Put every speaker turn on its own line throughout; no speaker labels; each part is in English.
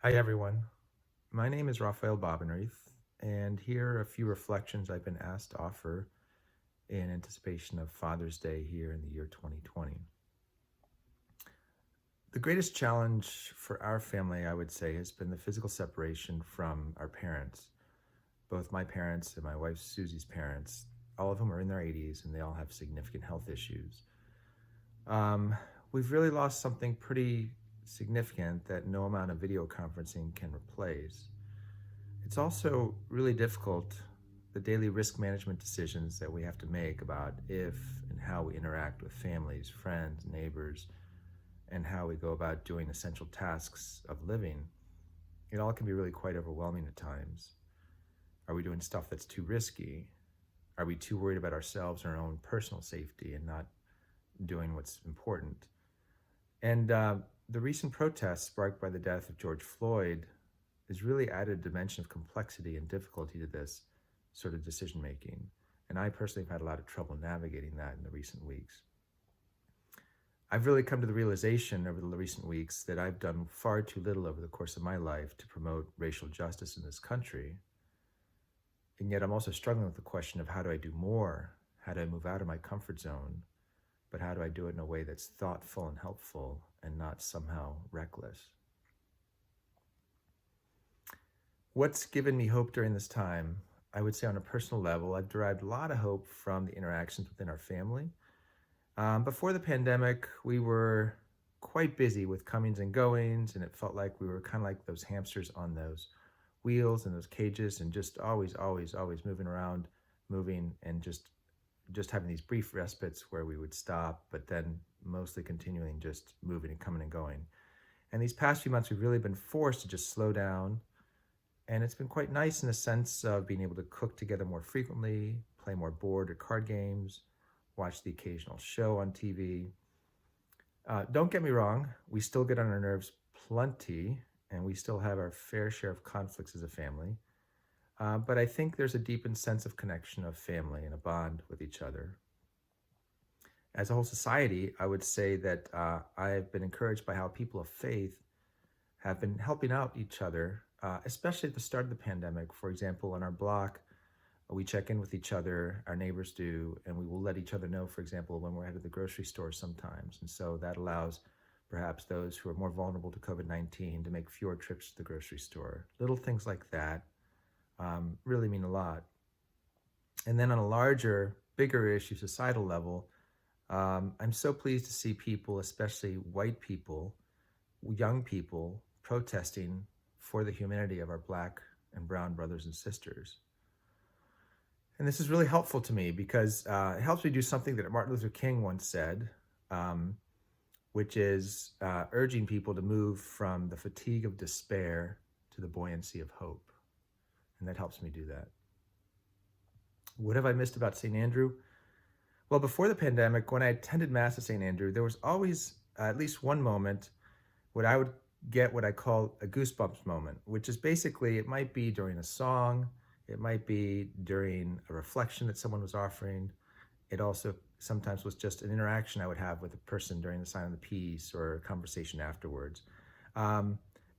Hi, everyone. My name is Rafael Bobenrieth, and here are a few reflections I've been asked to offer in anticipation of Father's Day here in the year 2020. The greatest challenge for our family, I would say, has been the physical separation from our parents. Both my parents and my wife Susie's parents, all of whom are in their 80s, and they all have significant health issues. Um, we've really lost something pretty significant that no amount of video conferencing can replace. It's also really difficult, the daily risk management decisions that we have to make about if and how we interact with families, friends, neighbors, and how we go about doing essential tasks of living. It all can be really quite overwhelming at times. Are we doing stuff that's too risky? Are we too worried about ourselves and our own personal safety and not doing what's important? And the recent protests sparked by the death of George Floyd has really added a dimension of complexity and difficulty to this sort of decision making. And I personally have had a lot of trouble navigating that in the recent weeks. I've really come to the realization over the recent weeks that I've done far too little over the course of my life to promote racial justice in this country. And yet I'm also struggling with the question of how do I do more? How do I move out of my comfort zone? But how do I do it in a way that's thoughtful and helpful and not somehow reckless? What's given me hope during this time? I would say on a personal level, I've derived a lot of hope from the interactions within our family. Before the pandemic, we were quite busy with comings and goings, and it felt like we were kind of like those hamsters on those wheels and those cages, and just always moving around, moving, and just having these brief respites where we would stop, but then mostly continuing just moving and coming and going. And these past few months, we've really been forced to just slow down, and it's been quite nice in the sense of being able to cook together more frequently, play more board or card games, watch the occasional show on TV. Don't get me wrong, we still get on our nerves plenty, and we still have our fair share of conflicts as a family. But I think there's a deepened sense of connection of family and a bond with each other. As a whole society, I would say that I've been encouraged by how people of faith have been helping out each other, especially at the start of the pandemic. For example, on our block, we check in with each other, our neighbors do, and we will let each other know, for example, when we're headed to the grocery store sometimes. And so that allows perhaps those who are more vulnerable to COVID-19 to make fewer trips to the grocery store. Little things like that really mean a lot. And then on a larger, bigger issue, societal level, I'm so pleased to see people, especially white people, young people, protesting for the humanity of our Black and brown brothers and sisters. And this is really helpful to me because it helps me do something that Martin Luther King once said, um, which is urging people to move from the fatigue of despair to the buoyancy of hope. And that helps me do that. What have I missed about St. Andrew? Well, before the pandemic, when I attended Mass at St. Andrew, there was always at least one moment when I would get what I call a goosebumps moment, which is basically, it might be during a song, it might be during a reflection that someone was offering. It also sometimes was just an interaction I would have with a person during the sign of the peace or a conversation afterwards. Um,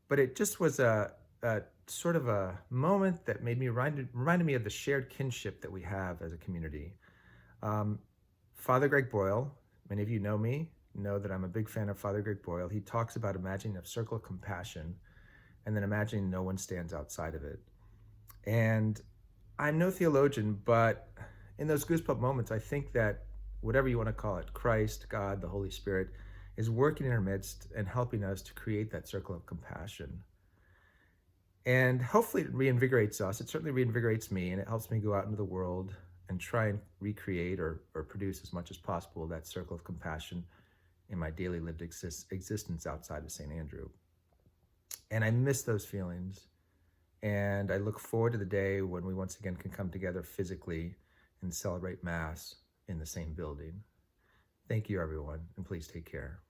but it just was a sort of a moment that made me reminded me of the shared kinship that we have as a community. Um, Father Greg Boyle, many of you know me, know that I'm a big fan of Father Greg Boyle. He talks about imagining a circle of compassion and then imagining no one stands outside of it. And I'm no theologian, but in those goosebump moments, I think that whatever you want to call it, Christ, God, the Holy Spirit, is working in our midst and helping us to create that circle of compassion. And hopefully it reinvigorates us. It certainly reinvigorates me, and it helps me go out into the world and try and recreate or produce as much as possible that circle of compassion in my daily lived existence outside of St. Andrew. And I miss those feelings. And I look forward to the day when we once again can come together physically and celebrate Mass in the same building. Thank you, everyone, and please take care.